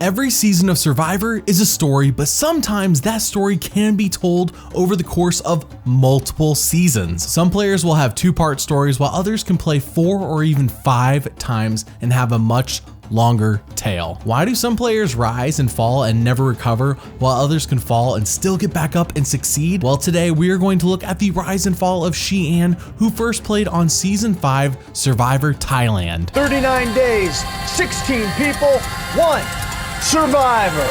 Every season of Survivor is a story, but sometimes that story can be told over the course of multiple seasons. Some players will have 2-part stories, while others can play 4 or even 5 times and have a much longer tail. Why do some players rise and fall and never recover, while others can fall and still get back up and succeed? Well, today we are going to look at the rise and fall of Shii Ann, who first played on Season 5 Survivor Thailand. 39 days, 16 people, 1 survivor.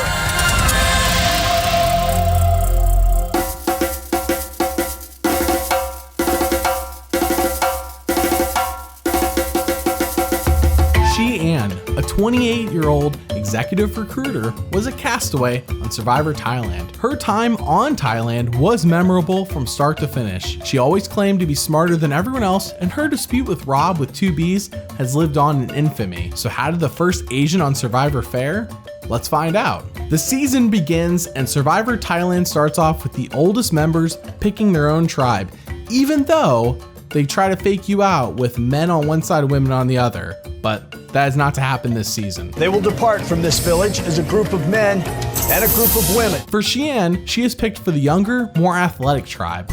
Shii Ann, a 28-year-old executive recruiter, was a castaway on Survivor Thailand. Her time on Thailand was memorable from start to finish. She always claimed to be smarter than everyone else, and her dispute with Robb with 2 Bs has lived on in infamy. So how did the first Asian on Survivor fare? Let's find out. The season begins and Survivor Thailand starts off with the oldest members picking their own tribe, even though they try to fake you out with men on one side and women on the other. But that is not to happen this season. They will depart from this village as a group of men and a group of women. For Shii Ann, she is picked for the younger, more athletic tribe.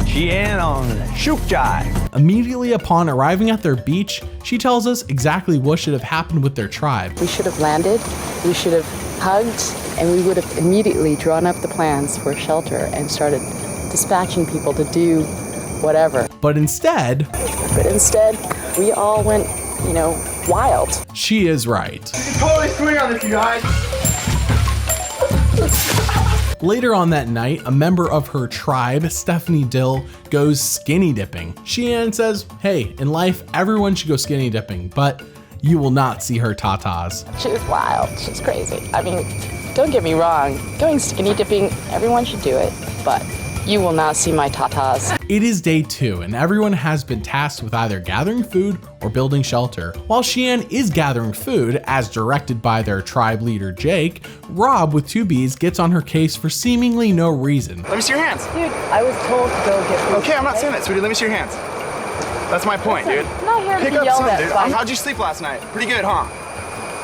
Shii Ann on Shukjai. Immediately upon arriving at their beach, she tells us exactly what should have happened with their tribe. We should have landed, we should have hugged, and we would have immediately drawn up the plans for shelter and started dispatching people to do whatever. But instead, we all went, wild. She is right. You can totally swing on this, you guys. Later on that night, a member of her tribe, Stephanie Dill, goes skinny dipping. Shii Ann says, hey, in life, everyone should go skinny dipping, but you will not see her tatas. She was wild, she's crazy. I mean, don't get me wrong, going skinny dipping, everyone should do it, but you will not see my tatas. It is day 2, and everyone has been tasked with either gathering food or building shelter. While Shii Ann is gathering food, as directed by their tribe leader Jake, Robb with 2 Bs gets on her case for seemingly no reason. Let me see your hands. Dude, I was told to go get food. Okay, I'm not saying that, sweetie. Let me see your hands. That's my point, dude. I'm not here to Pick be up yelled some, at, dude. fine. How'd you sleep last night? Pretty good, huh?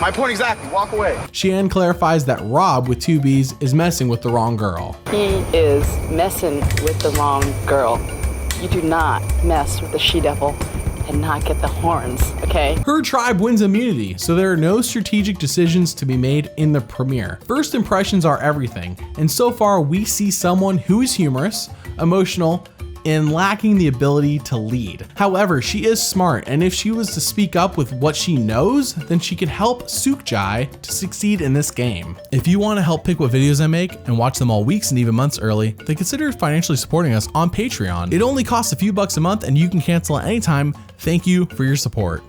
My point exactly. Walk away. Shii Ann clarifies that Robb with 2 Bs is messing with the wrong girl. He is messing with the wrong girl. You do not mess with the she-devil and not get the horns, okay? Her tribe wins immunity, so there are no strategic decisions to be made in the premiere. First impressions are everything, and so far we see someone who is humorous, emotional, and lacking the ability to lead. However, she is smart, and if she was to speak up with what she knows, then she can help Sukjai to succeed in this game. If you want to help pick what videos I make and watch them all weeks and even months early, then consider financially supporting us on Patreon. It only costs a few bucks a month and you can cancel at any time. Thank you for your support.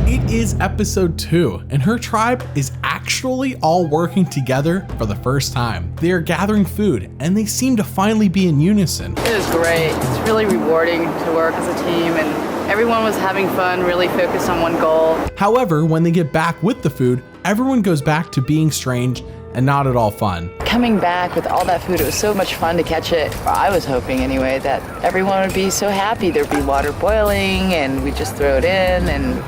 It is episode 2, and her tribe is actually all working together for the first time. They are gathering food, and they seem to finally be in unison. It was great. It's really rewarding to work as a team, and everyone was having fun, really focused on one goal. However, when they get back with the food, everyone goes back to being strange and not at all fun. Coming back with all that food, it was so much fun to catch it. I was hoping anyway that everyone would be so happy. There'd be water boiling, and we'd just throw it in, and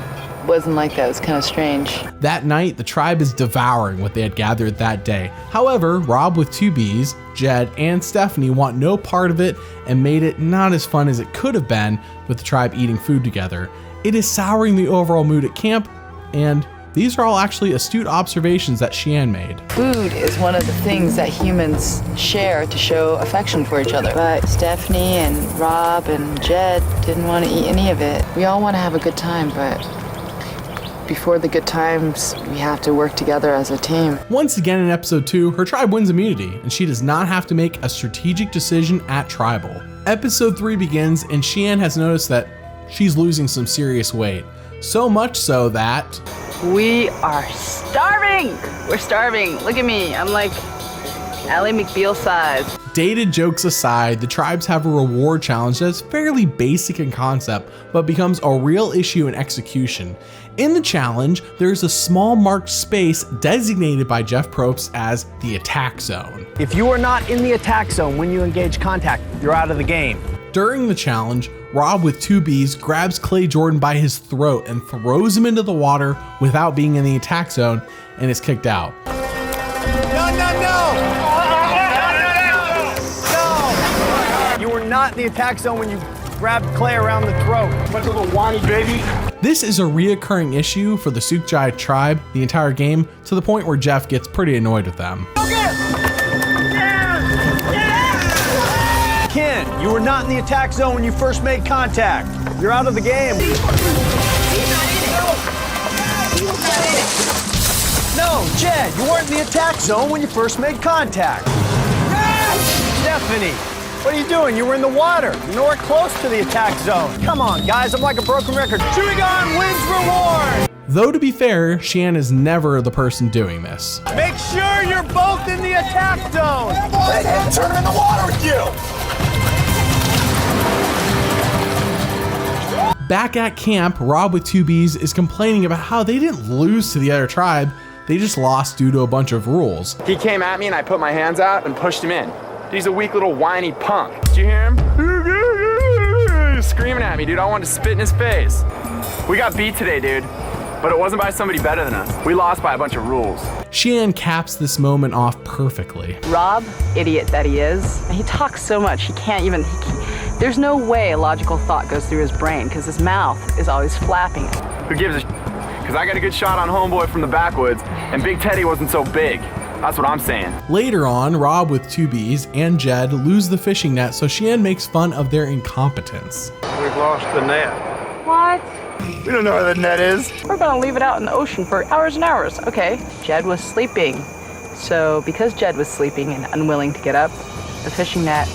wasn't like that. It was kind of strange. That night, the tribe is devouring what they had gathered that day. However, Robb with 2 Bs, Jed, and Stephanie want no part of it and made it not as fun as it could have been with the tribe eating food together. It is souring the overall mood at camp, and these are all actually astute observations that Shii Ann made. Food is one of the things that humans share to show affection for each other. But Stephanie and Robb and Jed didn't want to eat any of it. We all want to have a good time, but before the good times, we have to work together as a team. Once again in episode 2, her tribe wins immunity, and she does not have to make a strategic decision at tribal. Episode 3 begins, and Shii Ann has noticed that she's losing some serious weight. So much so that We are starving! We're starving. Look at me. I'm like Ally McBeal size. dated jokes aside, the tribes have a reward challenge that's fairly basic in concept, but becomes a real issue in execution. In the challenge, there's a small marked space designated by Jeff Probst as the attack zone. If you are not in the attack zone when you engage contact, you're out of the game. During the challenge, Robb with 2 Bs grabs Clay Jordan by his throat and throws him into the water without being in the attack zone and is kicked out. No! You were not in the attack zone when you grabbed Clay around the throat. Bunch of little whiny baby. This is a reoccurring issue for the Sukjai tribe the entire game, to the point where Jeff gets pretty annoyed with them. Ken, you were not in the attack zone when you first made contact. You're out of the game. No, Jed, you weren't in the attack zone when you first made contact. Stephanie, what are you doing? You were in the water. You're nowhere close to the attack zone. Come on, guys, I'm like a broken record. Chewing on wins reward. Though to be fair, Shii Ann is never the person doing this. Make sure you're both in the attack zone. They didn't turn him in the water with you. Back at camp, Robb with 2 Bs is complaining about how they didn't lose to the other tribe, they just lost due to a bunch of rules. He came at me and I put my hands out and pushed him in. He's a weak little whiny punk. Did you hear him? He was screaming at me, dude. I wanted to spit in his face. We got beat today, dude. But it wasn't by somebody better than us. We lost by a bunch of rules. Shii Ann caps this moment off perfectly. Robb, idiot that he is, he talks so much he can't even, there's no way a logical thought goes through his brain because his mouth is always flapping. Who gives a shit? Because I got a good shot on homeboy from the backwoods, and Big Teddy wasn't so big. That's what I'm saying. Later on, Robb with 2 Bs and Jed lose the fishing net, so Shii Ann makes fun of their incompetence. We've lost the net. What? We don't know where the net is. We're gonna leave it out in the ocean for hours and hours. Okay, Jed was sleeping. So because Jed was sleeping and unwilling to get up, the fishing net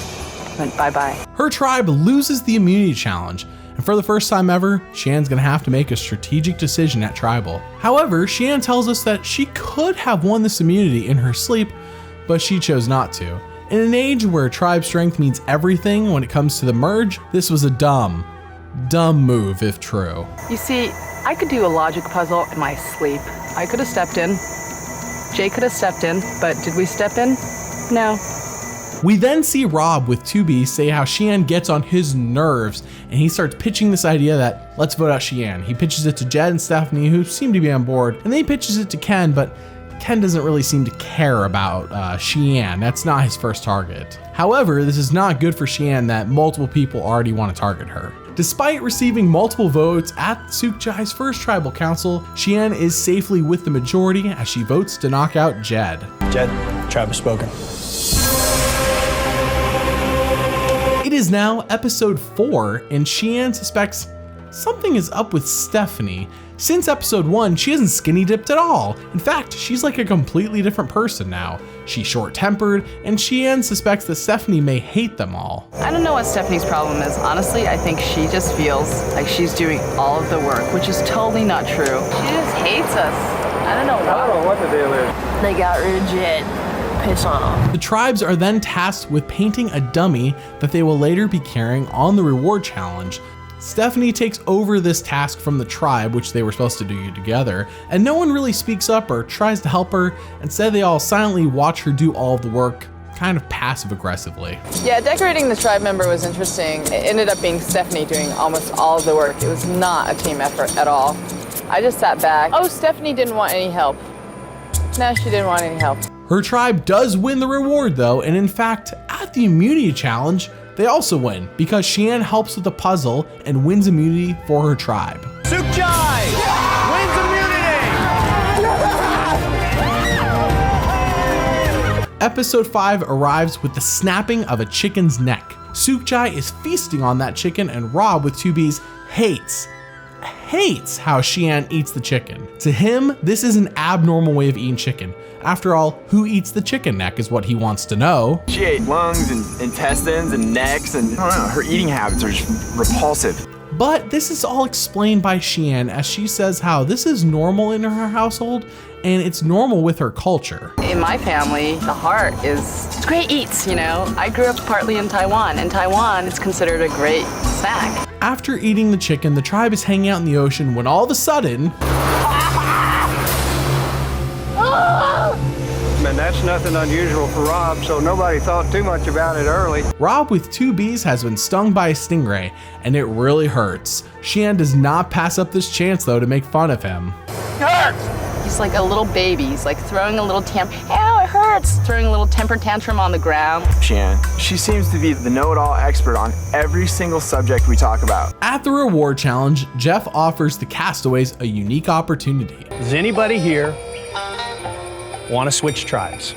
went bye-bye. Her tribe loses the immunity challenge, and for the first time ever, Shii Ann's gonna have to make a strategic decision at Tribal. However, Shii Ann tells us that she could have won this immunity in her sleep, but she chose not to. In an age where tribe strength means everything when it comes to the merge, this was a dumb move if true. You see, I could do a logic puzzle in my sleep. I could have stepped in. Jay could have stepped in, but did we step in? No. We then see Robb with 2 Bs say how Shii Ann gets on his nerves, and he starts pitching this idea that let's vote out Shii Ann. He pitches it to Jed and Stephanie, who seem to be on board, and then he pitches it to Ken, but Ken doesn't really seem to care about Shii Ann. That's not his first target. However, this is not good for Shii Ann that multiple people already want to target her. Despite receiving multiple votes at Sukjai's first tribal council, Shii Ann is safely with the majority as she votes to knock out Jed. Jed, tribe has spoken. It is now episode 4, and Shii Ann suspects something is up with Stephanie. Since episode 1, she hasn't skinny dipped at all. In fact, she's like a completely different person now. She's short-tempered, and Shii Ann suspects that Stephanie may hate them all. I don't know what Stephanie's problem is. Honestly, I think she just feels like she's doing all of the work, which is totally not true. She just hates us. I don't know why. I don't know what the deal is. They got rid of Jed. Piss on them. The tribes are then tasked with painting a dummy that they will later be carrying on the reward challenge. Stephanie takes over this task from the tribe, which they were supposed to do together, and no one really speaks up or tries to help her. Instead, they all silently watch her do all of the work, kind of passive aggressively. Yeah, decorating the tribe member was interesting. It ended up being Stephanie doing almost all of the work. It was not a team effort at all. I just sat back. Oh, Stephanie didn't want any help. No, she didn't want any help. Her tribe does win the reward though, and in fact, at the immunity challenge, they also win because Shii Ann helps with the puzzle and wins immunity for her tribe. Sukjai wins immunity! Episode 5 arrives with the snapping of a chicken's neck. Sukjai is feasting on that chicken, and Robb with 2 Bs hates how Shii Ann eats the chicken. To him, this is an abnormal way of eating chicken. After all, who eats the chicken neck is what he wants to know. She ate lungs and intestines and necks, and I don't know, her eating habits are just repulsive. But this is all explained by Shii Ann as she says how this is normal in her household and it's normal with her culture. In my family, the heart is great eats, you know. I grew up partly in Taiwan, and Taiwan is considered a great snack. After eating the chicken, the tribe is hanging out in the ocean when all of a sudden, Man, That's nothing unusual for Robb, so nobody thought too much about it early. Robb with 2 Bs has been stung by a stingray, and it really hurts. Shii Ann does not pass up this chance though to make fun of him. He's like a little baby. He's like throwing a little ow, it hurts! Throwing a little temper tantrum on the ground. Shii Ann, she seems to be the know-it-all expert on every single subject we talk about. At the reward challenge, Jeff offers the castaways a unique opportunity. Does anybody here want to switch tribes?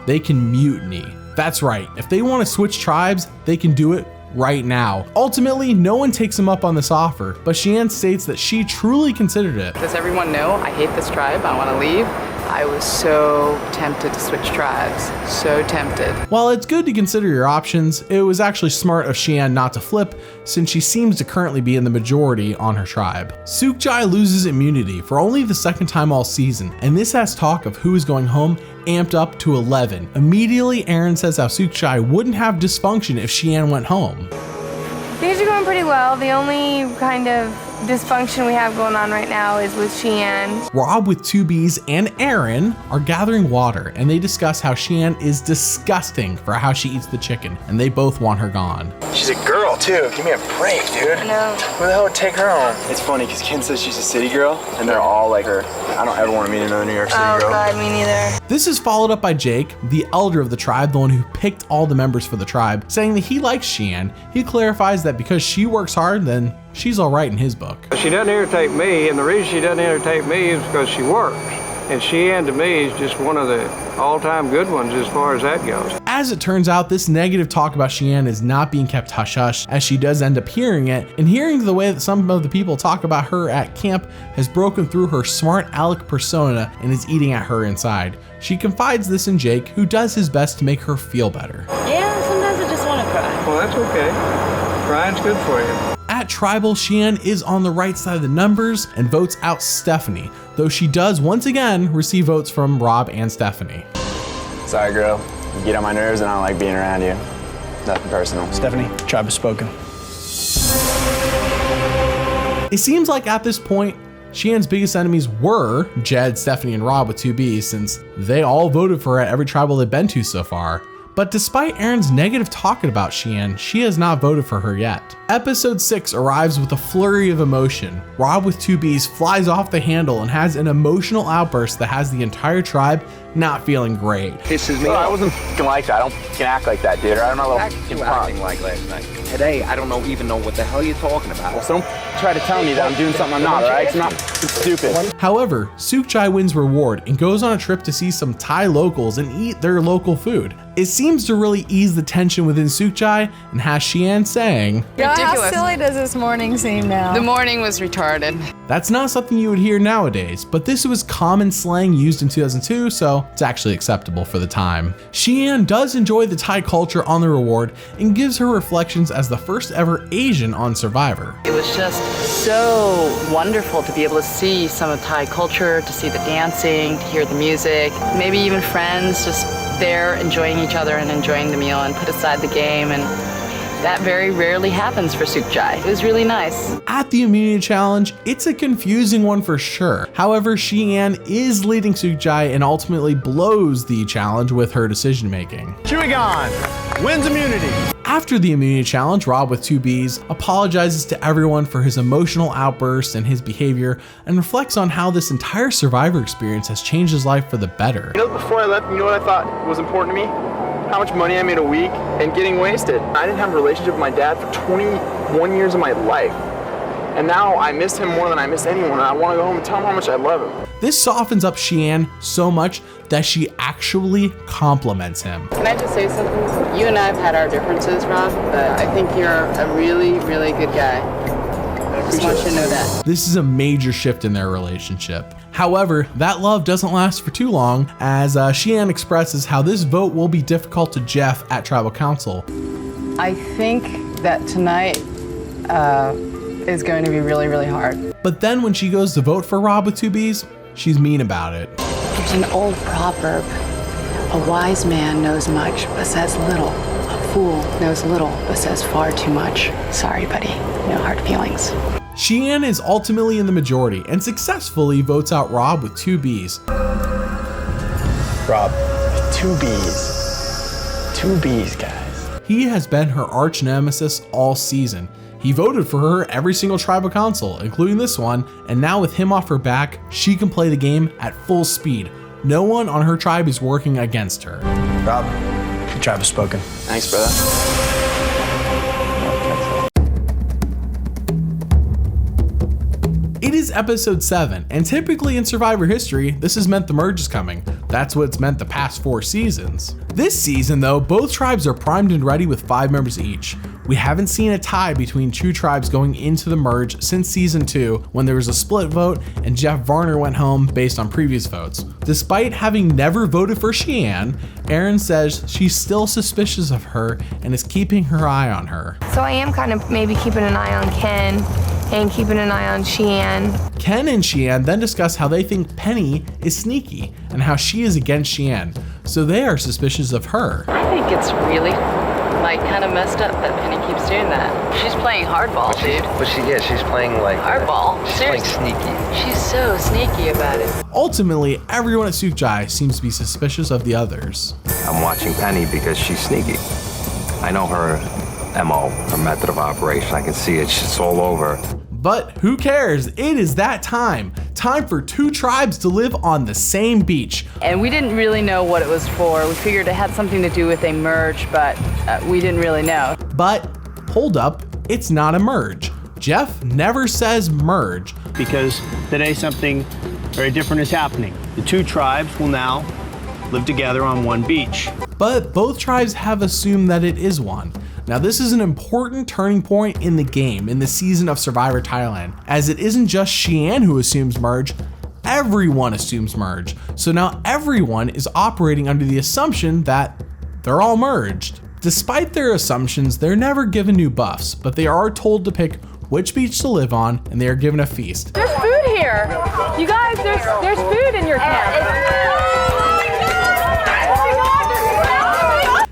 They can mutiny. That's right, if they want to switch tribes, they can do it right now. Ultimately, no one takes him up on this offer, but Shii Ann states that she truly considered it. Does everyone know I hate this tribe? I want to leave. I was so tempted to switch tribes. So tempted. While it's good to consider your options, it was actually smart of Shii Ann not to flip, since she seems to currently be in the majority on her tribe. Sukjai loses immunity for only the 2nd time all season, and this has talk of who is going home amped up to 11. Immediately, Aaron says how Sukjai wouldn't have dysfunction if Shii Ann went home. Things are going pretty well. The only kind of dysfunction we have going on right now is with Shii Ann. Robb with 2 Bs and Aaron are gathering water, and they discuss how Shii Ann is disgusting for how she eats the chicken, and they both want her gone. She's a girl too. Give me a break, dude. No. Where the hell would take her home? It's funny because Ken says she's a city girl, and they're all like her. I don't ever want to meet another New York City Oh girl. God, me neither. This is followed up by Jake, the elder of the tribe, the one who picked all the members for the tribe, saying that he likes Shii Ann. He clarifies that because she works hard, then she's all right in his book. She doesn't irritate me, and the reason she doesn't irritate me is because she works. And Shii Ann to me is just one of the all-time good ones as far as that goes. As it turns out, this negative talk about Shii Ann is not being kept hush-hush, as she does end up hearing it, and hearing the way that some of the people talk about her at camp has broken through her smart aleck persona and is eating at her inside. She confides this in Jake, who does his best to make her feel better. Yeah, sometimes I just want to cry. Well, that's okay. Crying's good for you. At Tribal, Shii Ann is on the right side of the numbers and votes out Stephanie, though she does once again receive votes from Robb and Stephanie. Sorry, girl. You get on my nerves and I don't like being around you. Nothing personal. Stephanie, tribe has spoken. It seems like at this point, Shii Ann's biggest enemies were Jed, Stephanie, and Robb with 2 Bs, since they all voted for her at every tribal they've been to so far. But despite Aaron's negative talking about Shii Ann, she has not voted for her yet. Episode 6 arrives with a flurry of emotion. Robb with 2 Bs flies off the handle and has an emotional outburst that has the entire tribe not feeling great. Pisses me I off. wasn't f***ing like that. I don't f***ing act like that, dude. I'm not a little f***ing punk. Like last night. Today, I don't even know what the hell you're talking about. So don't try to tell me that I'm doing something I'm not, alright? It's not stupid. However, Sukjai wins reward and goes on a trip to see some Thai locals and eat their local food. It seems to really ease the tension within Sukjai and has Shii Ann saying, Ridiculous. How silly does this morning seem now? The morning was retarded. that's not something you would hear nowadays, but this was common slang used in 2002, so it's actually acceptable for the time. Shii Ann does enjoy the Thai culture on the reward and gives her reflections as the first ever Asian on Survivor. It was just so wonderful to be able to see some of Thai culture, to see the dancing, to hear the music, maybe even friends just there enjoying each other and enjoying the meal and put aside the game, and that very rarely happens for Sukjai. It was really nice. At the immunity challenge, it's a confusing one for sure. However, Shii Ann is leading Sukjai and ultimately blows the challenge with her decision making. Huang wins immunity. After the immunity challenge, Robb with 2 Bs apologizes to everyone for his emotional outbursts and his behavior and reflects on how this entire Survivor experience has changed his life for the better. You know, before I left, you know what I thought was important to me? How much money I made a week and getting wasted. I didn't have a relationship with my dad for 21 years of my life. And now I miss him more than I miss anyone, and I want to go home and tell him how much I love him. This softens up Shii Ann so much that she actually compliments him. Can I just say something? You and I have had our differences, Robb, but I think you're a really, really good guy. I just want you to know that. This is a major shift in their relationship. However, that love doesn't last for too long, as Shii Ann expresses how this vote will be difficult to Jeff at Tribal Council. I think that tonight is going to be really, really hard. But then when she goes to vote for Robb with 2 Bs, she's mean about it. There's an old proverb. A wise man knows much, but says little. A fool knows little, but says far too much. Sorry, buddy. No hard feelings. Shii Ann is ultimately in the majority and successfully votes out Robb with 2 Bs. Robb, 2 Bs. 2 Bs, guys. He has been her arch nemesis all season. He voted for her every single tribal council, including this one, and now with him off her back, she can play the game at full speed. No one on her tribe is working against her. Robb, the tribe has spoken. Thanks, brother. It is episode 7, and typically in Survivor history, this has meant the merge is coming. That's what it's meant the past 4 seasons. This season though, both tribes are primed and ready with 5 members each. We haven't seen a tie between 2 tribes going into the merge since season 2, when there was a split vote and Jeff Varner went home based on previous votes. Despite having never voted for Shii Ann, Erin says she's still suspicious of her and is keeping her eye on her. So I am kind of maybe keeping an eye on Ken and keeping an eye on Shii Ann. Ken and Shii Ann then discuss how they think Penny is sneaky and how she is against Shii Ann, so they are suspicious of her. I think it's really, kind of messed up that Penny keeps doing that. She's playing hardball, dude. But she's playing like Hardball. She's Seriously. playing sneaky. She's so sneaky about it. Ultimately, everyone at Sukjai seems to be suspicious of the others. I'm watching Penny because she's sneaky. I know her MO, her method of operation. I can see it. She's all over. But who cares? It is that time. Time for 2 tribes to live on the same beach. And we didn't really know what it was for. We figured it had something to do with a merge, but we didn't really know. But hold up, it's not a merge. Jeff never says merge. Because today something very different is happening. The 2 tribes will now live together on one beach. But both tribes have assumed that it is one. Now this is an important turning point in the game, in the season of Survivor Thailand, as it isn't just Shii Ann who assumes merge, everyone assumes merge. So now everyone is operating under the assumption that they're all merged. Despite their assumptions, they're never given new buffs, but they are told to pick which beach to live on, and they are given a feast. There's food here. You guys, there's food in your camp.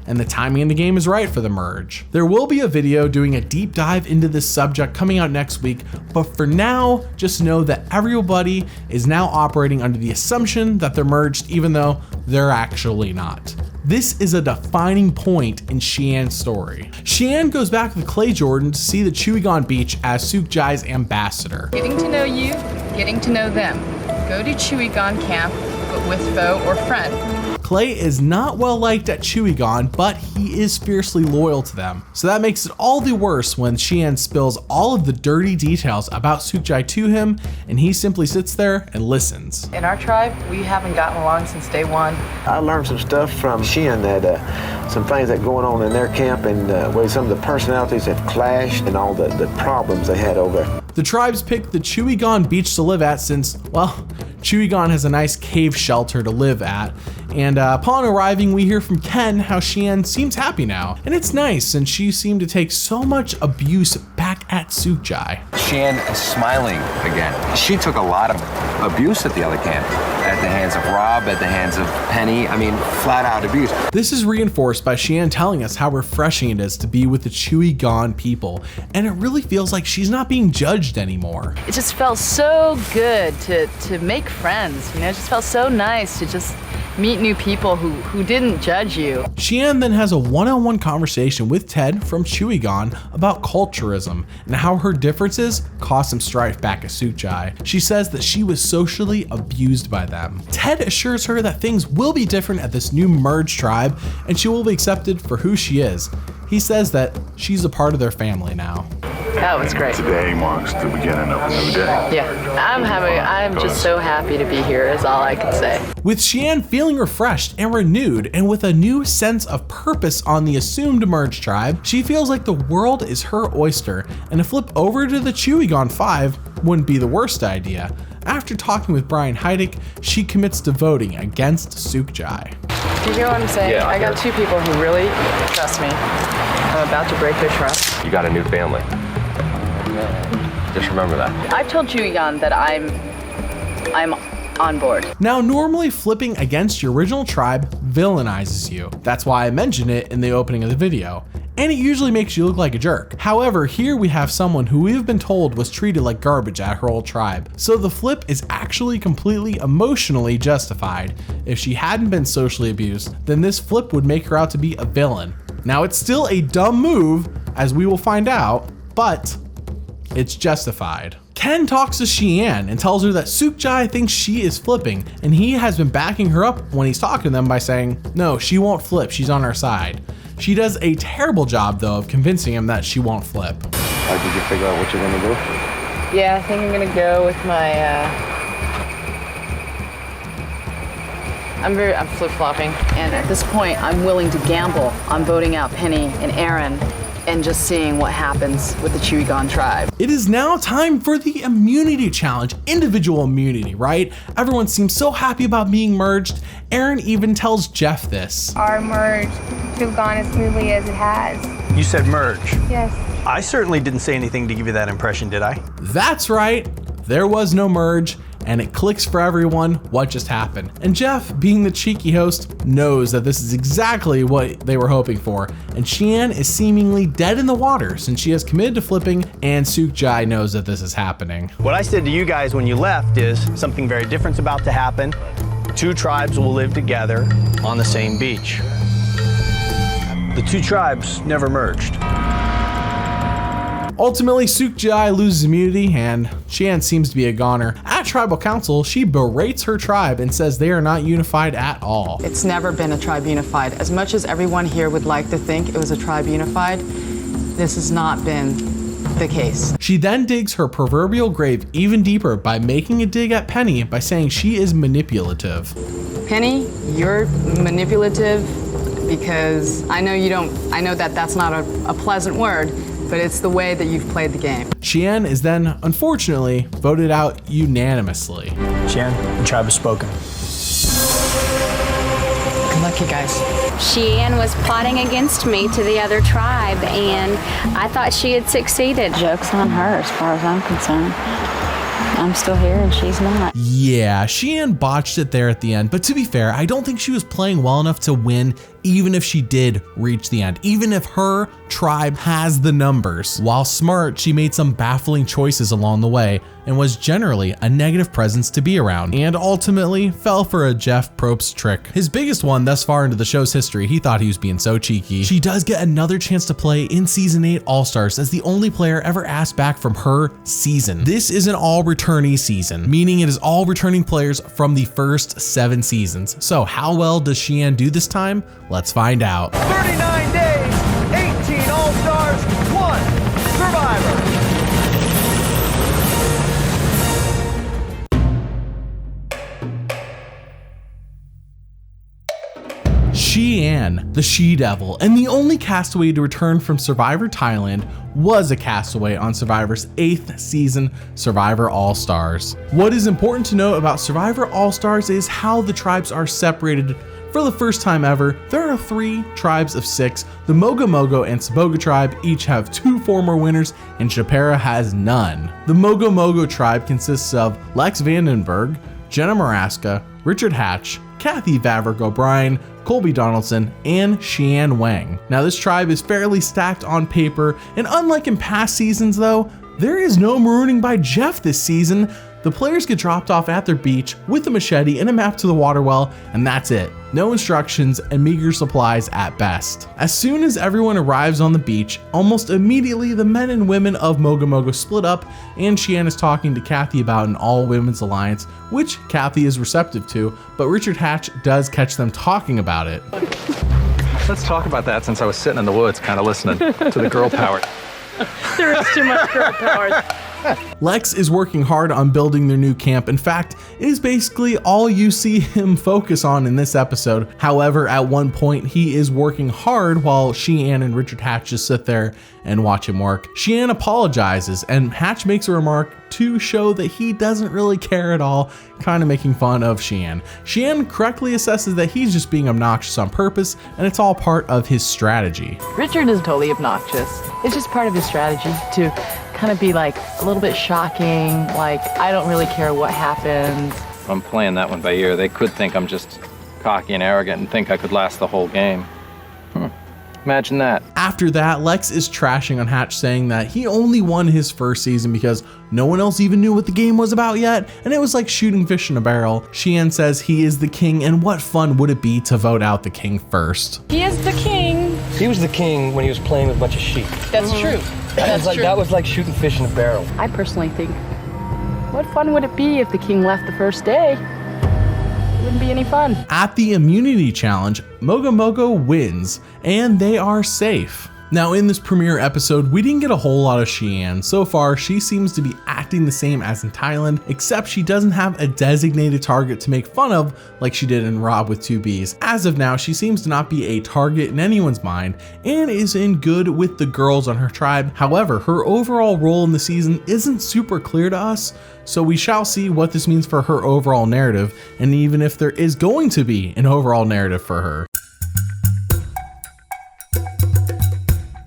And the timing in the game is right for the merge. There will be a video doing a deep dive into this subject coming out next week, but for now, just know that everybody is now operating under the assumption that they're merged, even though they're actually not. This is a defining point in Shii Ann's story. Shii Ann goes back with Clay Jordan to see the Chewigon Beach as Sukjai's ambassador. Getting to know you, getting to know them. Go to Chewigon camp, but with foe or friend. Clay is not well liked at Chewigon, but he is fiercely loyal to them. So that makes it all the worse when Shii Ann spills all of the dirty details about Sukjai to him, and he simply sits there and listens. In our tribe, we haven't gotten along since day 1. I learned some stuff from Shii Ann that some things that going on in their camp and where some of the personalities have clashed and all the problems they had over there. The tribes picked the Chewigon Beach to live at since, well, Chewigon has a nice cave shelter to live at, and upon arriving we hear from Ken how Shii Ann seems happy now, and it's nice since she seemed to take so much abuse back at Sukjai. Shii Ann is smiling again. She took a lot of abuse at the other camp, at the hands of Robb, at the hands of Penny. I mean, flat out abuse. This is reinforced by Shii Ann telling us how refreshing it is to be with the Chewigon people, and it really feels like she's not being judged anymore. It just felt so good to make friends, you know, it just felt so nice to just meet new people who didn't judge you. Shii Ann then has a one-on-one conversation with Ted from Chewigon about culturism and how her differences caused some strife back at Sukjai. She says that she was socially abused by them. Ted assures her that things will be different at this new merged tribe and she will be accepted for who she is. He says that she's a part of their family now. That was great. Today marks the beginning of a new day. Yeah, I'm just so happy to be here is all I can say. With Shii Ann feeling refreshed and renewed and with a new sense of purpose on the assumed merged tribe, she feels like the world is her oyster, and a flip over to the Chewigon 5 wouldn't be the worst idea. After talking with Brian Heidick, she commits to voting against Sukjai. Do you hear what I'm saying? Yeah, I got 2 people who really trust me. I'm about to break their trust. You got a new family. Just remember that. I told Chewigon that I'm on board. Now, normally flipping against your original tribe villainizes you. That's why I mentioned it in the opening of the video. and it usually makes you look like a jerk. However, here we have someone who we've been told was treated like garbage at her old tribe. So the flip is actually completely emotionally justified. If she hadn't been socially abused, then this flip would make her out to be a villain. Now it's still a dumb move, as we will find out, but it's justified. Ken talks to Shii Ann and tells her that Sukjai thinks she is flipping, and he has been backing her up when he's talking to them by saying, no, she won't flip, she's on our side. She does a terrible job though of convincing him that she won't flip. Did you figure out what you're gonna do? Yeah, I think I'm gonna go with my, I'm flip-flopping. And at this point, I'm willing to gamble on voting out Penny and Aaron and just seeing what happens with the Chewy tribe. It is now time for the immunity challenge, individual immunity, right? Everyone seems so happy about being merged. Aaron even tells Jeff this. Our merge could have gone as smoothly as it has. You said merge. Yes. I certainly didn't say anything to give you that impression, did I? That's right, there was no merge, and it clicks for everyone what just happened. And Jeff, being the cheeky host, knows that this is exactly what they were hoping for, and Shii Ann is seemingly dead in the water since she has committed to flipping, and Sukjai knows that this is happening. What I said to you guys when you left is something very different's about to happen. Two tribes will live together on the same beach. The two tribes never merged. Ultimately, Sukjai loses immunity, and Shii Ann seems to be a goner. At Tribal Council, she berates her tribe and says they are not unified at all. It's never been a tribe unified. As much as everyone here would like to think it was a tribe unified, this has not been the case. She then digs her proverbial grave even deeper by making a dig at Penny by saying she is manipulative. Penny, you're manipulative because I know that that's not a pleasant word, but it's the way that you've played the game. Shii Ann is then, unfortunately, voted out unanimously. Shii Ann, the tribe has spoken. Good luck, you guys. Shii Ann was plotting against me to the other tribe, and I thought she had succeeded. Joke's on her as far as I'm concerned. I'm still here and she's not. Yeah, Shii Ann botched it there at the end, but to be fair, I don't think she was playing well enough to win even if she did reach the end, even if her tribe has the numbers. While smart, she made some baffling choices along the way and was generally a negative presence to be around, and ultimately fell for a Jeff Probst trick. His biggest one thus far into the show's history. He thought he was being so cheeky. She does get another chance to play in Season 8 All-Stars as the only player ever asked back from her season. This is an all-returnee season, meaning it is all returning players from the first 7 seasons. So how well does Shii Ann do this time? Let's find out. 39 days, 18 All-Stars, 1 Survivor. Shii Ann, the She-Devil, and the only castaway to return from Survivor Thailand, was a castaway on Survivor's 8th season, Survivor All-Stars. What is important to note about Survivor All-Stars is how the tribes are separated. For the first time ever, there are 3 tribes of 6. The Mogo Mogo and Saboga tribe each have 2 former winners, and Chapera has none. The Mogo Mogo tribe consists of Lex Vandenberg, Jenna Maraska, Richard Hatch, Kathy Vavrick O'Brien, Colby Donaldson, and Shii Ann Huang. Now this tribe is fairly stacked on paper, and unlike in past seasons though, there is no marooning by Jeff this season. The players get dropped off at their beach with a machete and a map to the water well, and that's it. No instructions and meager supplies at best. As soon as everyone arrives on the beach, almost immediately the men and women of Mogo Mogo split up, and Shii Ann is talking to Kathy about an all-women's alliance, which Kathy is receptive to, but Richard Hatch does catch them talking about it. Let's talk about that since I was sitting in the woods kind of listening to the girl power. There is too much girl power. Lex is working hard on building their new camp. In fact, it is basically all you see him focus on in this episode. However, at one point, he is working hard while Shii Ann and Richard Hatch just sit there and watch him work. Shii Ann apologizes, and Hatch makes a remark to show that he doesn't really care at all, kind of making fun of Shii Ann. Shii Ann correctly assesses that he's just being obnoxious on purpose, and it's all part of his strategy. Richard is totally obnoxious. It's just part of his strategy to kind of be like a little bit shocking, like I don't really care what happens. I'm playing that one by ear. They could think I'm just cocky and arrogant and think I could last the whole game. Imagine that. After that, Lex is trashing on Hatch, saying that he only won his first season because no one else even knew what the game was about yet, and it was like shooting fish in a barrel. Shii Ann says he is the king, and what fun would it be to vote out the king first? He is the king. He was the king when he was playing with a bunch of sheep. That's true. That was like shooting fish in a barrel. I personally think, what fun would it be if the king left the first day? Wouldn't be any fun. At the immunity challenge, Mogo Mogo wins, and they are safe. Now in this premiere episode, we didn't get a whole lot of Shii Ann. So far, she seems to be acting the same as in Thailand, except she doesn't have a designated target to make fun of like she did in Robb with 2 Bs. As of now, she seems to not be a target in anyone's mind and is in good with the girls on her tribe. However, her overall role in the season isn't super clear to us, so we shall see what this means for her overall narrative, and even if there is going to be an overall narrative for her.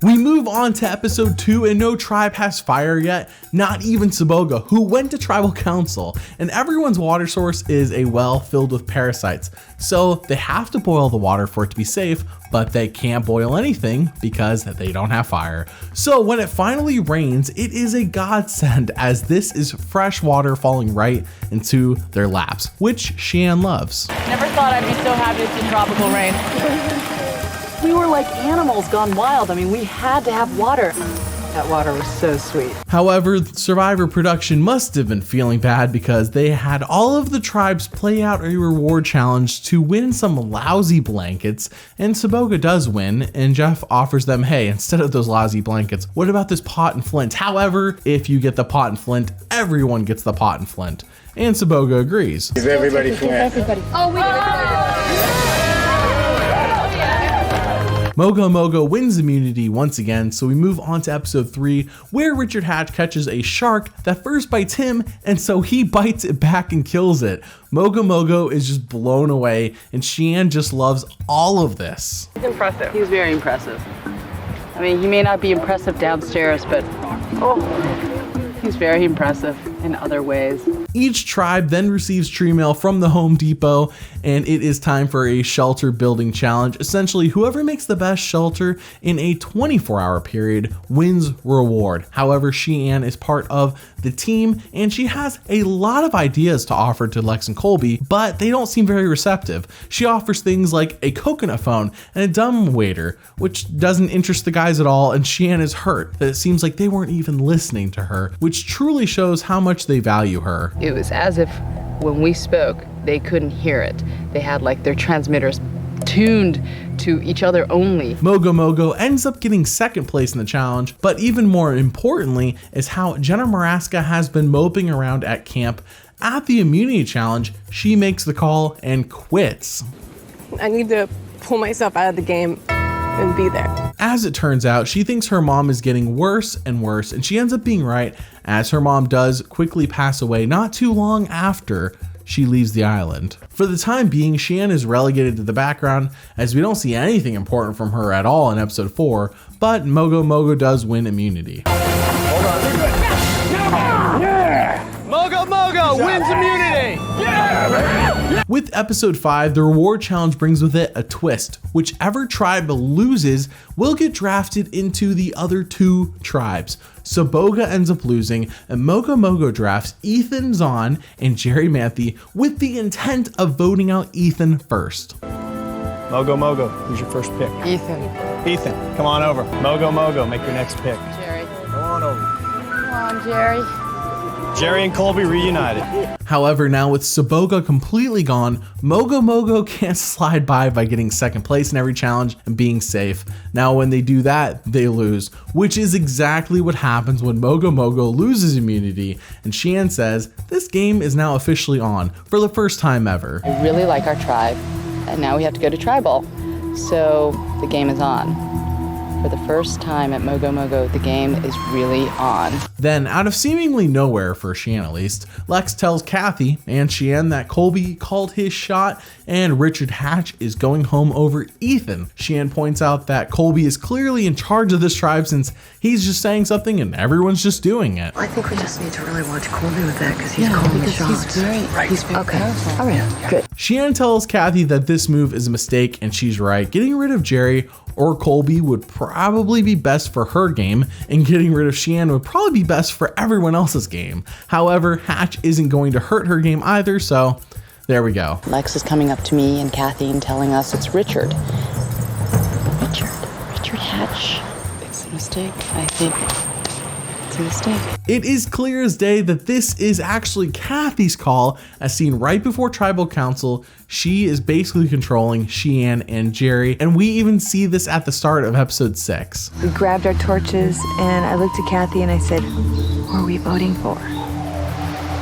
We move on to episode 2, and no tribe has fire yet, not even Saboga, who went to tribal council, and everyone's water source is a well filled with parasites. So they have to boil the water for it to be safe, but they can't boil anything because they don't have fire. So when it finally rains, it is a godsend, as this is fresh water falling right into their laps, which Shii Ann loves. Never thought I'd be so happy to see tropical rain. We were like animals gone wild. I mean, we had to have water. That water was so sweet. However, Survivor production must have been feeling bad because they had all of the tribes play out a reward challenge to win some lousy blankets, and Saboga does win, and Jeff offers them, hey, instead of those lousy blankets, what about this pot and flint? However, if you get the pot and flint, everyone gets the pot and flint, and Saboga agrees. Give everybody flint. Oh, we Mogo Mogo wins immunity once again, so we move on to episode 3, where Richard Hatch catches a shark that first bites him, and so he bites it back and kills it. Mogo Mogo is just blown away, and Shii Ann just loves all of this. He's impressive. He's very impressive. I mean, he may not be impressive downstairs, but he's very impressive in other ways. Each tribe then receives tree mail from the Home Depot, and it is time for a shelter building challenge. Essentially, whoever makes the best shelter in a 24-hour period wins reward. However, Shii Ann is part of the team, and she has a lot of ideas to offer to Lex and Colby, but they don't seem very receptive. She offers things like a coconut phone and a dumbwaiter, which doesn't interest the guys at all, and Shii Ann is hurt that it seems like they weren't even listening to her, which truly shows how much they value her. It was as if when we spoke, they couldn't hear it. They had like their transmitters tuned to each other only. Mogo Mogo ends up getting second place in the challenge, but even more importantly is how Jenna Maraska has been moping around at camp. At the immunity challenge, she makes the call and quits. I need to pull myself out of the game and be there. As it turns out, she thinks her mom is getting worse and worse, and she ends up being right, as her mom does quickly pass away not too long after she leaves the island. For the time being, Shii Ann is relegated to the background, as we don't see anything important from her at all in episode 4, but Mogo Mogo does win immunity. Hold on. Yeah! Mogo Mogo wins immunity! Yeah! With episode 5, the reward challenge brings with it a twist. Whichever tribe loses will get drafted into the other 2 tribes. Saboga ends up losing, and Mogo Mogo drafts Ethan, Zahn, and Jerry Manthe with the intent of voting out Ethan first. Mogo Mogo, who's your first pick? Ethan. Ethan, come on over. Mogo Mogo, make your next pick. Jerry. Come on over. Come on, Jerry. Jerry and Colby reunited. However, now with Saboga completely gone, Mogo Mogo can't slide by getting second place in every challenge and being safe. Now when they do that, they lose, which is exactly what happens when Mogo Mogo loses immunity, and Shii Ann says this game is now officially on for the first time ever. I really like our tribe, and now we have to go to tribal, so the game is on. For the first time at Mogo Mogo, the game is really on. Then, out of seemingly nowhere, for Shii Ann at least, Lex tells Kathy and Shii Ann that Colby called his shot and Richard Hatch is going home over Ethan. Shii Ann points out that Colby is clearly in charge of this tribe since he's just saying something and everyone's just doing it. I think we just need to really watch Colby with that because he's calling the shots. He's very okay. All right, good. Shii Ann tells Kathy that this move is a mistake and she's right. Getting rid of Jerry or Colby would probably be best for her game, and getting rid of Shii Ann would probably be best for everyone else's game. However, Hatch isn't going to hurt her game either, so there we go. Lex is coming up to me and Kathy and telling us it's Richard. Richard Hatch. It's a mistake. I think it's a mistake. It is clear as day that this is actually Kathy's call, as seen right before Tribal Council. She is basically controlling Shii Ann and Jerry, and we even see this at the start of episode 6. We grabbed our torches and I looked at Kathy and I said, "Who are we voting for?"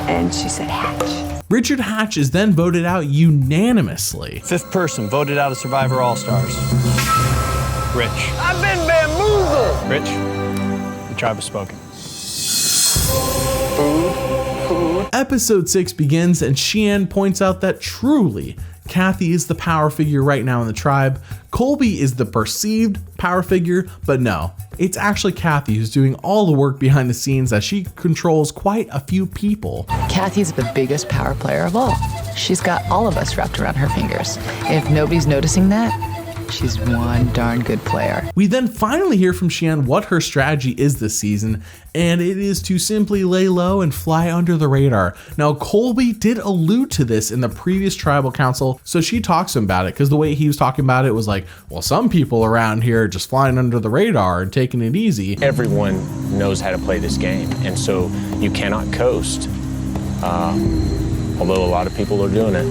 And she said Hatch. Richard Hatch is then voted out unanimously. 5th person voted out of Survivor All-Stars. Rich. I've been bamboozled! Rich, the tribe has spoken. Episode 6 begins and Shii Ann points out that truly Kathy is the power figure right now in the tribe. Colby is the perceived power figure, but no, it's actually Kathy who's doing all the work behind the scenes as she controls quite a few people. Kathy's the biggest power player of all. She's got all of us wrapped around her fingers. If nobody's noticing that, she's one darn good player. We then finally hear from Shii Ann what her strategy is this season, and it is to simply lay low and fly under the radar. Now, Colby did allude to this in the previous Tribal Council, so she talks to him about it, because the way he was talking about it was like, well, some people around here are just flying under the radar and taking it easy. Everyone knows how to play this game, and so you cannot coast, although a lot of people are doing it.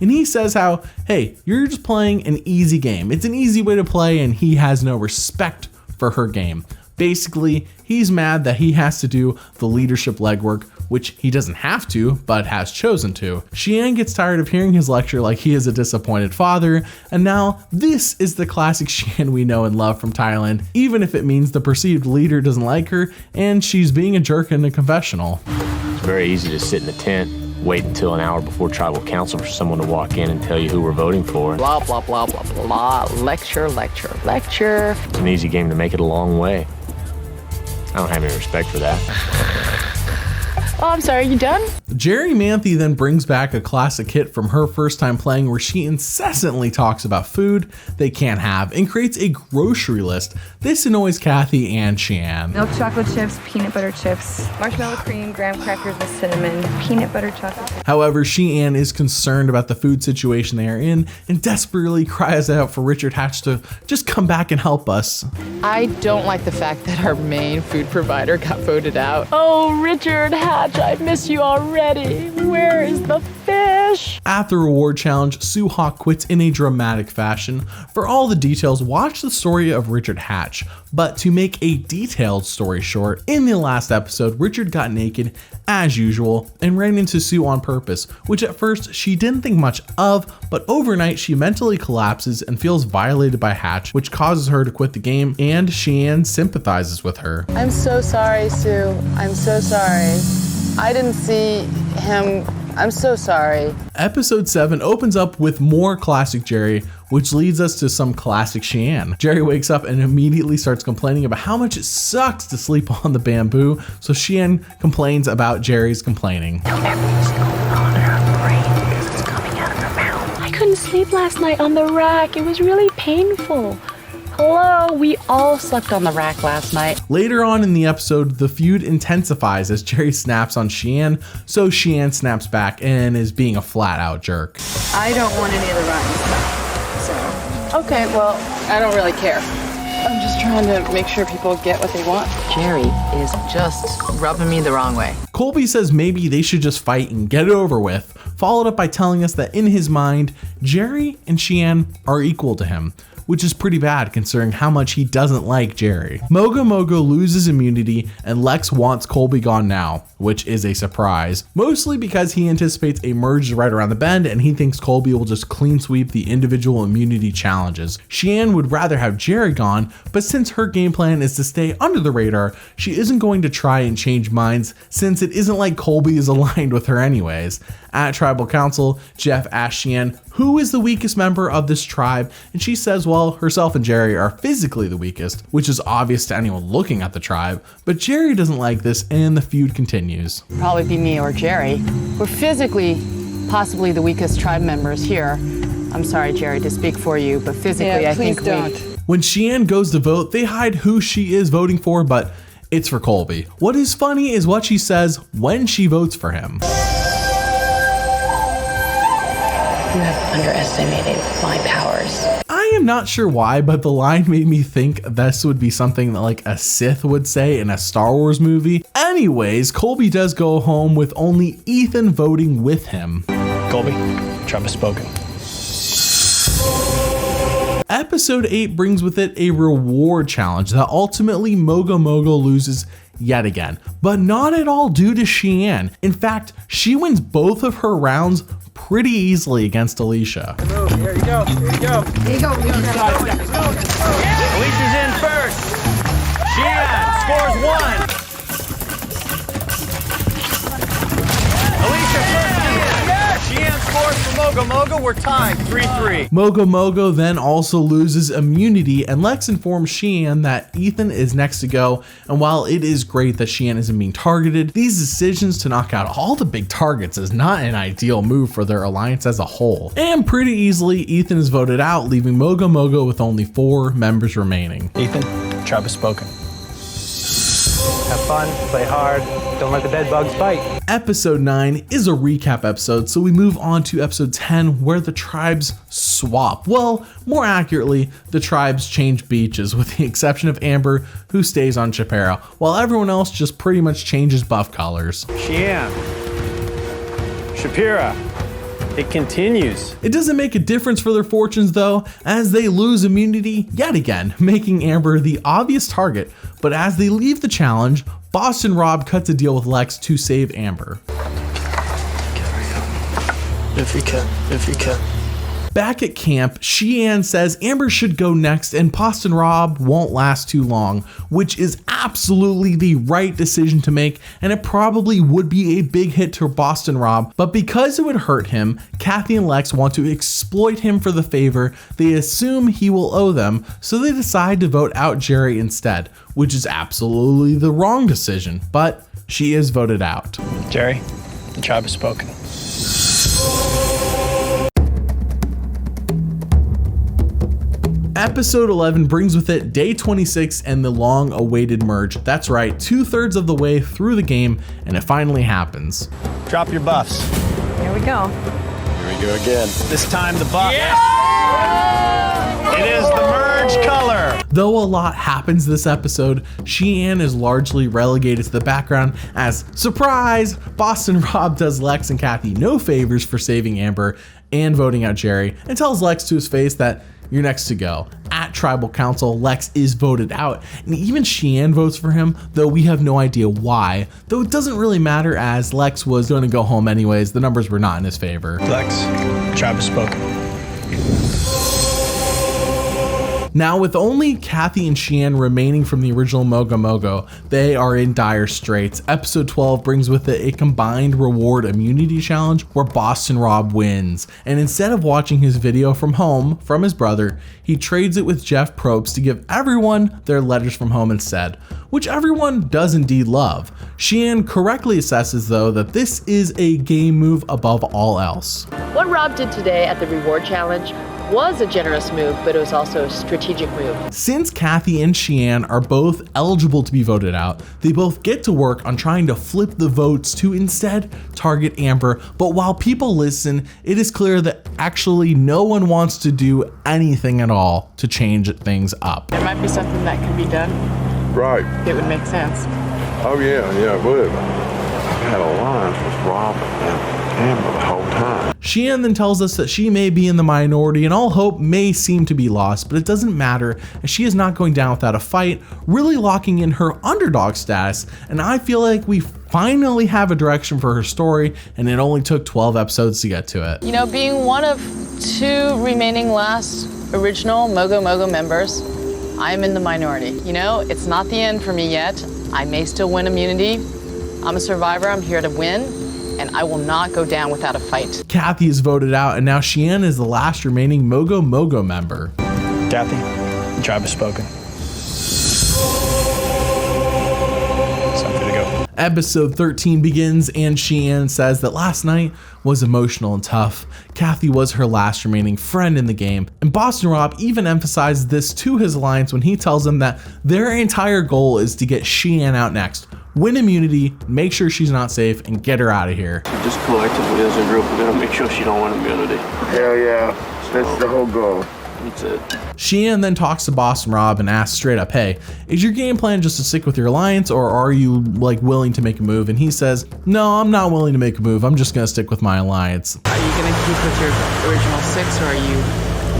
And he says how, hey, you're just playing an easy game. It's an easy way to play, and he has no respect for her game. Basically, he's mad that he has to do the leadership legwork, which he doesn't have to, but has chosen to. Shii Ann gets tired of hearing his lecture like he is a disappointed father, and now this is the classic Shii Ann we know and love from Thailand, even if it means the perceived leader doesn't like her, and she's being a jerk in the confessional. It's very easy to sit in the tent, wait until an hour before Tribal Council for someone to walk in and tell you who we're voting for. Blah, blah, blah, blah, blah. Lecture, lecture, lecture. It's an easy game to make it a long way. I don't have any respect for that. Oh, I'm sorry, you done? Jerry Manthe then brings back a classic hit from her first time playing where she incessantly talks about food they can't have and creates a grocery list. This annoys Kathy and Shii Ann. Milk chocolate chips, peanut butter chips, marshmallow cream, graham crackers with cinnamon, peanut butter chocolate chips. However, Shii Ann is concerned about the food situation they are in and desperately cries out for Richard Hatch to just come back and help us. I don't like the fact that our main food provider got voted out. Oh, Richard Hatch, I miss you already. Where is the fish? At the reward challenge, Sue Hawk quits in a dramatic fashion. For all the details, watch the story of Richard Hatch. But to make a detailed story short, in the last episode, Richard got naked as usual and ran into Sue on purpose, which at first she didn't think much of, but overnight she mentally collapses and feels violated by Hatch, which causes her to quit the game, and Shii Ann sympathizes with her. I'm so sorry, Sue. I'm so sorry. I didn't see him. I'm so sorry. Episode 7 opens up with more classic Jerry, which leads us to some classic Shii Ann. Jerry wakes up and immediately starts complaining about how much it sucks to sleep on the bamboo, so Shii Ann complains about Jerry's complaining. Everything's going on in her brain because it's coming out of her mouth. I couldn't sleep last night on the rack. It was really painful. Hello, we all slept on the rack last night. Later on in the episode, the feud intensifies as Jerry snaps on Shii Ann, so Shii Ann snaps back and is being a flat-out jerk. I don't want any of the rotten stuff, so. Okay, well, I don't really care. I'm just trying to make sure people get what they want. Jerry is just rubbing me the wrong way. Colby says maybe they should just fight and get it over with, followed up by telling us that in his mind, Jerry and Shii Ann are equal to him, which is pretty bad considering how much he doesn't like Jerry. Mogo Mogo loses immunity and Lex wants Colby gone now, which is a surprise, mostly because he anticipates a merge right around the bend and he thinks Colby will just clean sweep the individual immunity challenges. Shii Ann would rather have Jerry gone, but since her game plan is to stay under the radar, she isn't going to try and change minds since it isn't like Colby is aligned with her anyways. At Tribal Council, Jeff asks Shii Ann who is the weakest member of this tribe, and she says, well, herself and Jerry are physically the weakest, which is obvious to anyone looking at the tribe, but Jerry doesn't like this and the feud continues. Probably be me or Jerry. We're physically possibly the weakest tribe members here. I'm sorry, Jerry, to speak for you, but physically I think When Shii Ann goes to vote, they hide who she is voting for, but it's for Colby. What is funny is what she says when she votes for him. You have underestimated my powers. I am not sure why, but the line made me think this would be something that like a Sith would say in a Star Wars movie. Anyways, Colby does go home with only Ethan voting with him. Colby, tribe has spoken. Episode 8 brings with it a reward challenge that ultimately Mogo Mogo loses yet again, but not at all due to Shii Ann. In fact, she wins both of her rounds pretty easily against Alicia. Here you go. Here you go. Here you go. Alicia's in first. Shii Ann scores 1. Alicia first. Shii Ann scores for Mogo Mogo. We're tied 3-3. Mogo Mogo then also loses immunity, and Lex informs Shii Ann that Ethan is next to go, and while it is great that Shii Ann isn't being targeted, these decisions to knock out all the big targets is not an ideal move for their alliance as a whole. And pretty easily, Ethan is voted out, leaving Mogo Mogo with only 4 members remaining. Ethan, tribe has spoken. Have fun, play hard, don't let the bed bugs bite. Episode 9 is a recap episode, so we move on to episode 10 where the tribes swap. Well, more accurately, the tribes change beaches with the exception of Amber, who stays on Chaparral, while everyone else just pretty much changes buff colors. Shii Ann. Shapira. It continues. It doesn't make a difference for their fortunes though, as they lose immunity yet again, making Amber the obvious target. But as they leave the challenge, Boston Robb cuts a deal with Lex to save Amber. If you can. Back at camp, Shii Ann says Amber should go next and Boston Robb won't last too long, which is absolutely the right decision to make, and it probably would be a big hit to Boston Robb, but because it would hurt him, Kathy and Lex want to exploit him for the favor they assume he will owe them, so they decide to vote out Jerry instead, which is absolutely the wrong decision, but she is voted out. Jerry, the tribe has spoken. Episode 11 brings with it day 26 and the long-awaited merge. That's right, 2/3 of the way through the game, and it finally happens. Drop your buffs. Here we go. Here we go again. This time the buff. Yes! It is the merge color. Though a lot happens this episode, Shii Ann is largely relegated to the background as, surprise, Boston Robb does Lex and Kathy no favors for saving Amber and voting out Jerry, and tells Lex to his face that you're next to go. At Tribal Council, Lex is voted out, and even Shii Ann votes for him, though we have no idea why, though it doesn't really matter as Lex was going to go home anyways. The numbers were not in his favor. Lex, tribe has spoken. Now, with only Kathy and Shii Ann remaining from the original Mogo Mogo, they are in dire straits. Episode 12 brings with it a combined reward immunity challenge where Boston Robb wins. And instead of watching his video from home from his brother, he trades it with Jeff Probst to give everyone their letters from home instead, which everyone does indeed love. Shii Ann correctly assesses though that this is a game move above all else. What Robb did today at the reward challenge was a generous move, but it was also a strategic move. Since Kathy and Shii Ann are both eligible to be voted out, they both get to work on trying to flip the votes to instead target Amber. But while people listen, it is clear that actually no one wants to do anything at all to change things up. There might be something that can be done. Right. It would make sense. Oh yeah, it would. I had alliance with Robb and Amber the whole time. Shii Ann then tells us that she may be in the minority and all hope may seem to be lost, but it doesn't matter as she is not going down without a fight, really locking in her underdog status, and I feel like we finally have a direction for her story, and it only took 12 episodes to get to it. You know, being one of 2 remaining last original Mogo Mogo members, I'm in the minority. You know, it's not the end for me yet. I may still win immunity. I'm a survivor, I'm here to win, and I will not go down without a fight. Kathy is voted out, and now Shii Ann is the last remaining Mogo Mogo member. Kathy, the tribe has spoken. Episode 13 begins, and Shii Ann says that last night was emotional and tough. Kathy was her last remaining friend in the game, and Boston Robb even emphasized this to his alliance when he tells them that their entire goal is to get Shii Ann out next, win immunity, make sure she's not safe, and get her out of here. Just collectively as a group, we're gonna make sure she don't win immunity. Hell yeah, that's the whole goal. That's it. Shii Ann then talks to Boston Robb and asks straight up, hey, is your game plan just to stick with your alliance, or are you like willing to make a move? And he says, no, I'm not willing to make a move. I'm just gonna stick with my alliance. Are you gonna keep with your original 6, or are you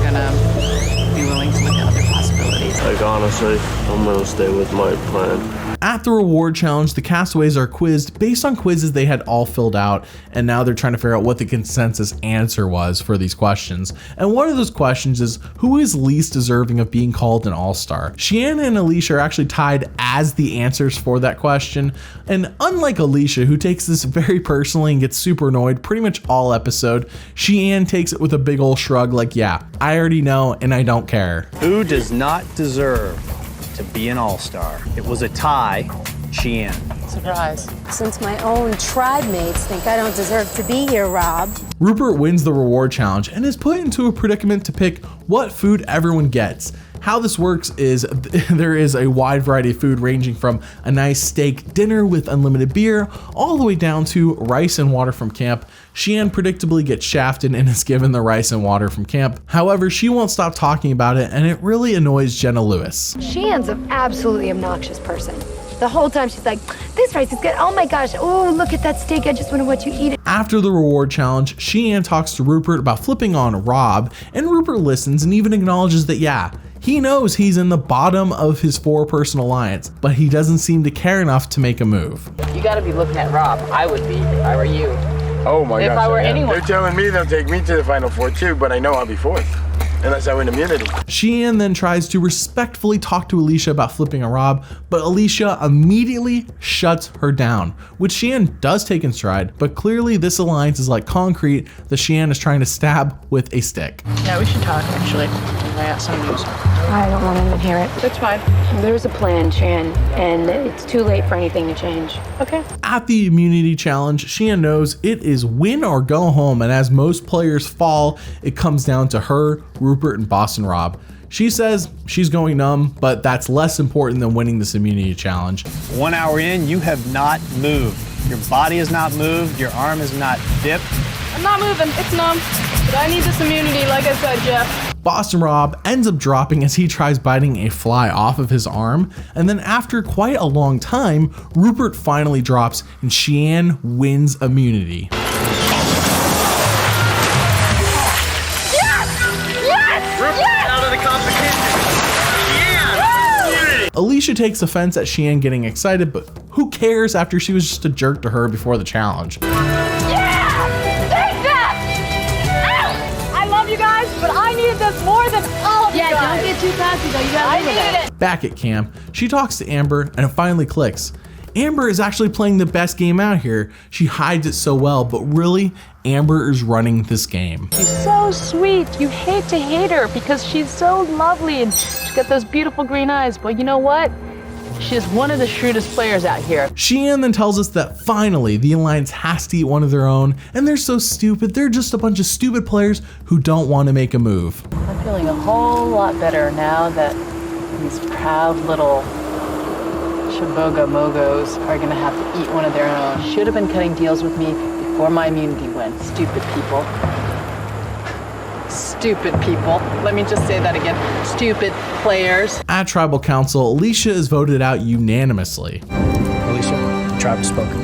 gonna be willing to look at other possibilities? Like honestly, I'm gonna stay with my plan. At the reward challenge, the castaways are quizzed based on quizzes they had all filled out, and now they're trying to figure out what the consensus answer was for these questions. And one of those questions is, who is least deserving of being called an all-star? Shii Ann and Alicia are actually tied as the answers for that question, and unlike Alicia, who takes this very personally and gets super annoyed pretty much all episode, Shii Ann takes it with a big old shrug like, yeah, I already know and I don't care. Who does not deserve to be an all-star? It was a tie. Shii Ann. Surprise. Since my own tribe mates think I don't deserve to be here, Robb. Rupert wins the reward challenge and is put into a predicament to pick what food everyone gets. How this works is there is a wide variety of food ranging from a nice steak dinner with unlimited beer all the way down to rice and water from camp. Shii Ann predictably gets shafted and is given the rice and water from camp. However, she won't stop talking about it, and it really annoys Jenna Lewis. Shii Ann's an absolutely obnoxious person. The whole time she's like, this rice is good. Oh my gosh. Oh, look at that steak. I just wonder what you eat. After the reward challenge, Shii Ann talks to Rupert about flipping on Robb, and Rupert listens and even acknowledges that, yeah, he knows he's in the bottom of his 4-person alliance, but he doesn't seem to care enough to make a move. You gotta be looking at Robb. I would be if I were you. Oh my gosh. If I were anyone. They're telling me they'll take me to the Final Four too, but I know I'll be 4th. Unless I win immunity. Shii Ann then tries to respectfully talk to Alicia about flipping a Robb, but Alicia immediately shuts her down, which Shii Ann does take in stride, but clearly this alliance is like concrete that Shii Ann is trying to stab with a stick. Yeah, we should talk actually. I got some news. I don't want to hear it. That's fine. There's a plan, Shii Ann, and it's too late for anything to change. Okay. At the immunity challenge, Shii Ann knows it is win or go home, and as most players fall, it comes down to her, Rupert, and Boston Robb. She says she's going numb, but that's less important than winning this immunity challenge. 1 hour in, you have not moved. Your body has not moved, your arm is not dipped. I'm not moving, it's numb. But I need this immunity, like I said, Jeff. Boston Robb ends up dropping as he tries biting a fly off of his arm, and then after quite a long time, Rupert finally drops and Shii Ann wins immunity. Alicia takes offense at Shii Ann getting excited, but who cares after she was just a jerk to her before the challenge? Yeah! Take that! Ow! I love you guys, but I needed this more than all of you guys. Yeah, don't get too cocky though. You gotta I needed it. Back at camp, she talks to Amber and it finally clicks. Amber is actually playing the best game out here. She hides it so well, but really, Amber is running this game. She's so sweet. You hate to hate her because she's so lovely and she's got those beautiful green eyes. But you know what? She's one of the shrewdest players out here. Shii Ann then tells us that finally the Alliance has to eat one of their own, and they're so stupid. They're just a bunch of stupid players who don't want to make a move. I'm feeling a whole lot better now that these proud little Shaboga Mogos are gonna have to eat one of their own. Should have been cutting deals with me before my immunity went. Stupid people. Stupid people. Let me just say that again. Stupid players. At Tribal Council, Alicia is voted out unanimously. Alicia, the tribe has spoken.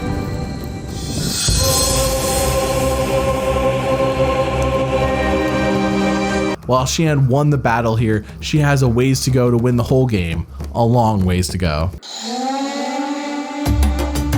While Shii Ann won the battle here, she has a ways to go to win the whole game. A long ways to go.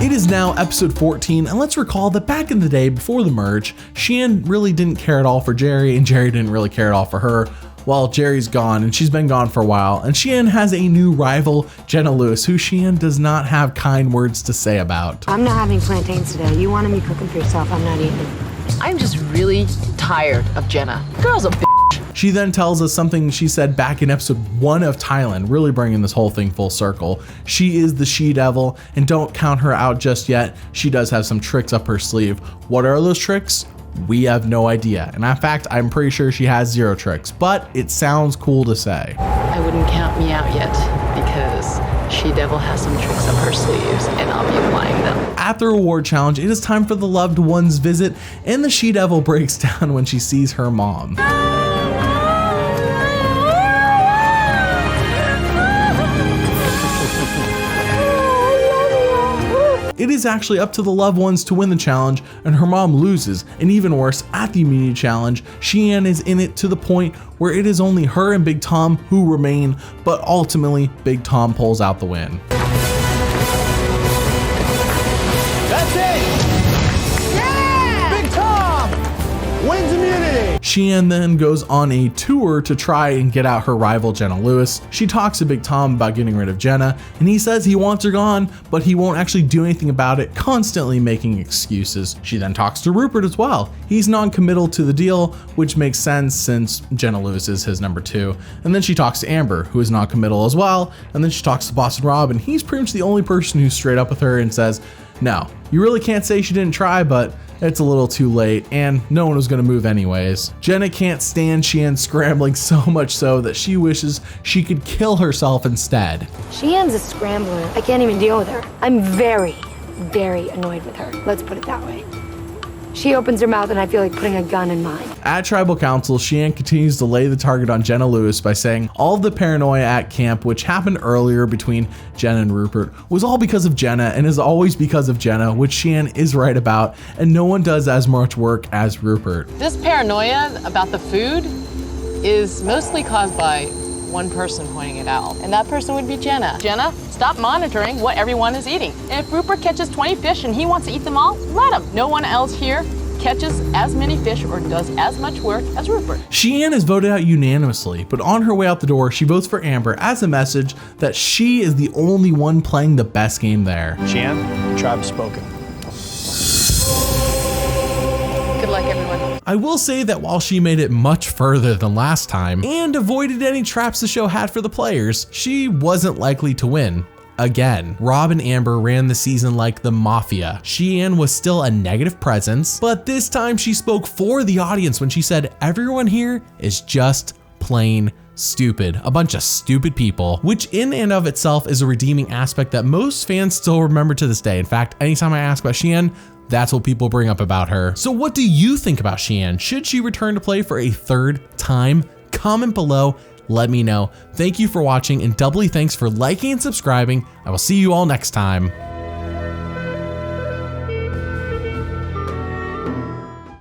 It is now episode 14, and let's recall that back in the day before the merge, Shii Ann really didn't care at all for Jerry, and Jerry didn't really care at all for her. Well, Jerry's gone, and she's been gone for a while, and Shii Ann has a new rival, Jenna Lewis, who Shii Ann does not have kind words to say about. I'm not having plantains today. You wanted me cooking for yourself. I'm not eating them. I'm just really tired of Jenna. Girl's a bitch. She then tells us something she said back in episode 1 of Thailand, really bringing this whole thing full circle. She is the she devil, and don't count her out just yet. She does have some tricks up her sleeve. What are those tricks? We have no idea. And in fact, I'm pretty sure she has 0 tricks, but it sounds cool to say. I wouldn't count me out yet because She Devil has some tricks up her sleeves and I'll be applying them. At the reward challenge, it is time for the loved one's visit, and the She Devil breaks down when she sees her mom. It is actually up to the loved ones to win the challenge, and her mom loses, and even worse, at the immunity challenge, Shii Ann is in it to the point where it is only her and Big Tom who remain, but ultimately, Big Tom pulls out the win. That's it! Yeah! Big Tom wins immunity! Shii Ann then goes on a tour to try and get out her rival Jenna Lewis. She talks to Big Tom about getting rid of Jenna, and he says he wants her gone, but he won't actually do anything about it, constantly making excuses. She then talks to Rupert as well. He's non-committal to the deal, which makes sense since Jenna Lewis is his number 2. And then she talks to Amber, who is non-committal as well, and then she talks to Boston Robb, and he's pretty much the only person who's straight up with her and says, no, you really can't say she didn't try, but it's a little too late, and no one was gonna move anyways. Jenna can't stand Shii Ann scrambling so much so that she wishes she could kill herself instead. Shii Ann's a scrambler. I can't even deal with her. I'm very, very annoyed with her. Let's put it that way. She opens her mouth and I feel like putting a gun in mine. At Tribal Council, Shii Ann continues to lay the target on Jenna Lewis by saying all of the paranoia at camp, which happened earlier between Jenna and Rupert, was all because of Jenna and is always because of Jenna, which Shii Ann is right about, and no one does as much work as Rupert. This paranoia about the food is mostly caused by one person pointing it out, and that person would be Jenna. Jenna, stop monitoring what everyone is eating. And if Rupert catches 20 fish and he wants to eat them all, let him. No one else here catches as many fish or does as much work as Rupert. Shii Ann is voted out unanimously, but on her way out the door, she votes for Amber as a message that she is the only one playing the best game there. Shii Ann, tribe spoken. Good luck, everyone. I will say that while she made it much further than last time and avoided any traps the show had for the players, she wasn't likely to win. Again, Robb and Amber ran the season like the mafia. Shii Ann was still a negative presence, but this time she spoke for the audience when she said everyone here is just plain stupid, a bunch of stupid people, which in and of itself is a redeeming aspect that most fans still remember to this day. In fact, anytime I ask about Shii Ann, that's what people bring up about her. So what do you think about Shii Ann? Should she return to play for a 3rd time? Comment below, let me know. Thank you for watching, and doubly thanks for liking and subscribing. I will see you all next time.